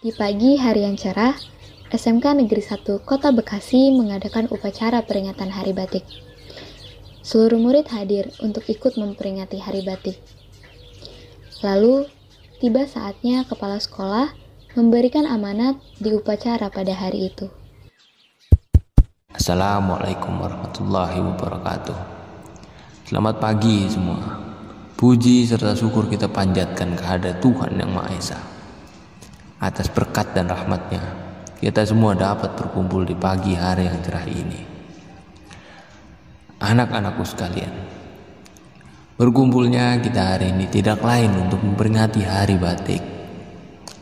Di pagi hari yang cerah, SMK Negeri 1 Kota Bekasi mengadakan upacara peringatan Hari Batik. Seluruh murid hadir untuk ikut memperingati Hari Batik. Lalu, tiba saatnya kepala sekolah memberikan amanat di upacara pada hari itu. Assalamualaikum warahmatullahi wabarakatuh. Selamat pagi semua. Puji serta syukur kita panjatkan kehadirat Tuhan Yang Maha Esa. Atas berkat dan rahmatnya, kita semua dapat berkumpul di pagi hari yang cerah ini. Anak-anakku sekalian, berkumpulnya kita hari ini tidak lain untuk memperingati Hari Batik.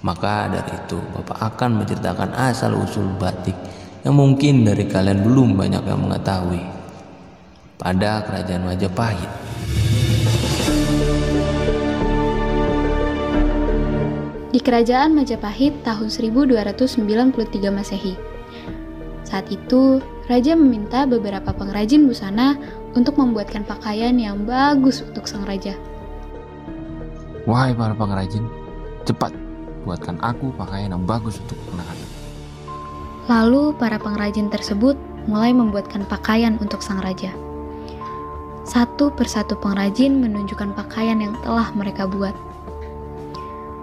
Maka dari itu, Bapak akan menceritakan asal-usul batik yang mungkin dari kalian belum banyak yang mengetahui. Pada Kerajaan Majapahit, Di Kerajaan Majapahit tahun 1293 Masehi. Saat itu, Raja meminta beberapa pengrajin busana untuk membuatkan pakaian yang bagus untuk sang raja. wahai para pengrajin, cepat buatkan aku pakaian yang bagus untuk kenakan. Lalu para pengrajin tersebut mulai membuatkan pakaian untuk sang raja. Satu persatu pengrajin menunjukkan pakaian yang telah mereka buat.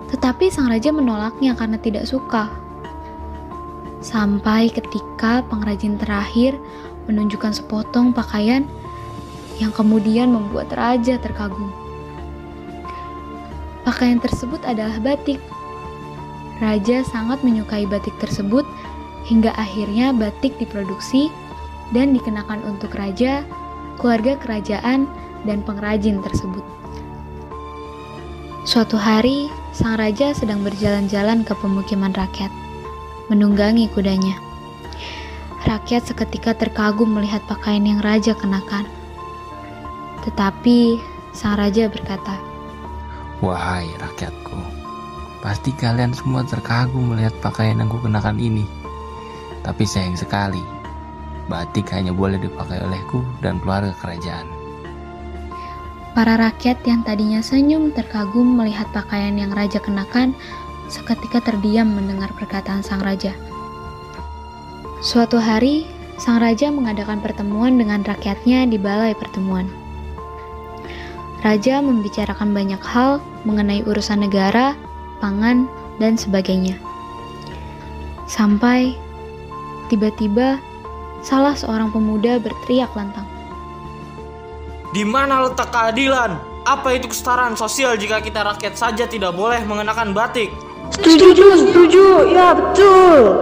Tetapi sang raja menolaknya karena tidak suka. Sampai ketika pengrajin terakhir menunjukkan sepotong pakaian yang kemudian membuat raja terkagum. Pakaian tersebut adalah batik. Raja sangat menyukai batik tersebut hingga akhirnya batik diproduksi dan dikenakan untuk raja, keluarga kerajaan, dan pengrajin tersebut. Suatu hari, sang raja sedang berjalan-jalan ke pemukiman rakyat, menunggangi kudanya. Rakyat seketika terkagum melihat pakaian yang raja kenakan. Tetapi, sang raja berkata, Wahai rakyatku, pasti kalian semua terkagum melihat pakaian yang kukenakan ini. Tapi sayang sekali, batik hanya boleh dipakai olehku dan keluarga kerajaan. Para rakyat yang tadinya senyum terkagum melihat pakaian yang raja kenakan seketika terdiam mendengar perkataan sang raja. Suatu hari, sang raja mengadakan pertemuan dengan rakyatnya di balai pertemuan. Raja membicarakan banyak hal mengenai urusan negara, pangan, dan sebagainya. Sampai tiba-tiba salah seorang pemuda berteriak lantang. Di mana letak keadilan? Apa itu kesetaraan sosial jika kita rakyat saja tidak boleh mengenakan batik? Setuju, ya betul.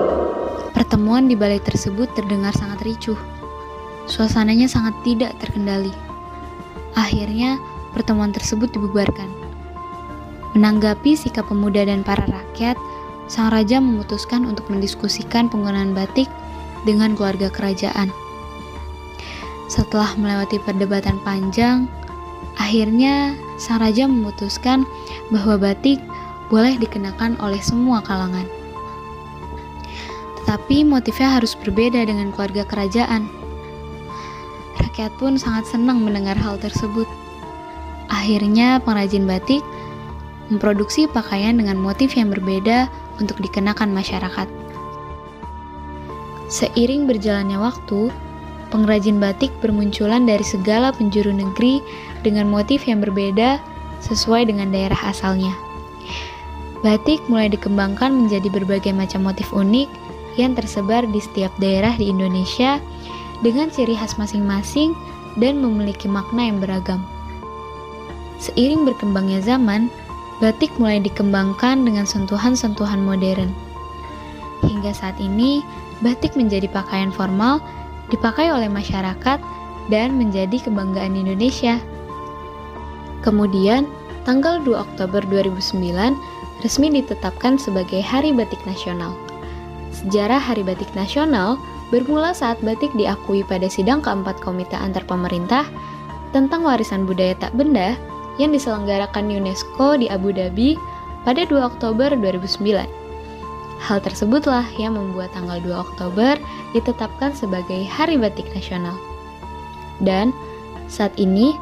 Pertemuan di balai tersebut terdengar sangat ricuh. Suasananya sangat tidak terkendali. Akhirnya, pertemuan tersebut dibubarkan. Menanggapi sikap pemuda dan para rakyat, sang raja memutuskan untuk mendiskusikan penggunaan batik dengan keluarga kerajaan. Setelah melewati perdebatan panjang, akhirnya sang raja memutuskan bahwa batik boleh dikenakan oleh semua kalangan. Tetapi motifnya harus berbeda dengan keluarga kerajaan. Rakyat pun sangat senang mendengar hal tersebut. Akhirnya pengrajin batik memproduksi pakaian dengan motif yang berbeda untuk dikenakan masyarakat. Seiring berjalannya waktu, pengrajin batik bermunculan dari segala penjuru negeri dengan motif yang berbeda sesuai dengan daerah asalnya. Batik mulai dikembangkan menjadi berbagai macam motif unik yang tersebar di setiap daerah di Indonesia dengan ciri khas masing-masing dan memiliki makna yang beragam. Seiring berkembangnya zaman, batik mulai dikembangkan dengan sentuhan-sentuhan modern. Hingga saat ini, batik menjadi pakaian formal dipakai oleh masyarakat dan menjadi kebanggaan Indonesia. Kemudian, tanggal 2 Oktober 2009 resmi ditetapkan sebagai Hari Batik Nasional. Sejarah Hari Batik Nasional bermula saat batik diakui pada sidang keempat Komite Antar Pemerintah tentang Warisan Budaya Tak Benda yang diselenggarakan UNESCO di Abu Dhabi pada 2 Oktober 2009. Hal tersebutlah yang membuat tanggal 2 Oktober ditetapkan sebagai Hari Batik Nasional. Dan saat ini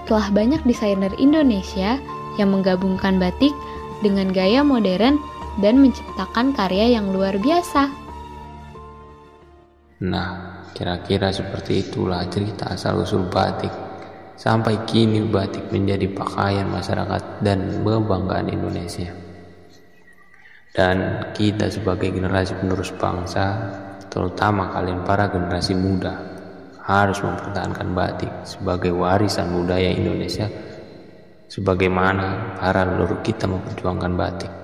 telah banyak desainer Indonesia yang menggabungkan batik dengan gaya modern dan menciptakan karya yang luar biasa. Nah, kira-kira seperti itulah cerita asal-usul batik. Sampai kini batik menjadi pakaian masyarakat dan kebanggaan Indonesia. Dan kita sebagai generasi penerus bangsa, terutama kalian para generasi muda, harus mempertahankan batik sebagai warisan budaya Indonesia sebagaimana para leluhur kita memperjuangkan batik.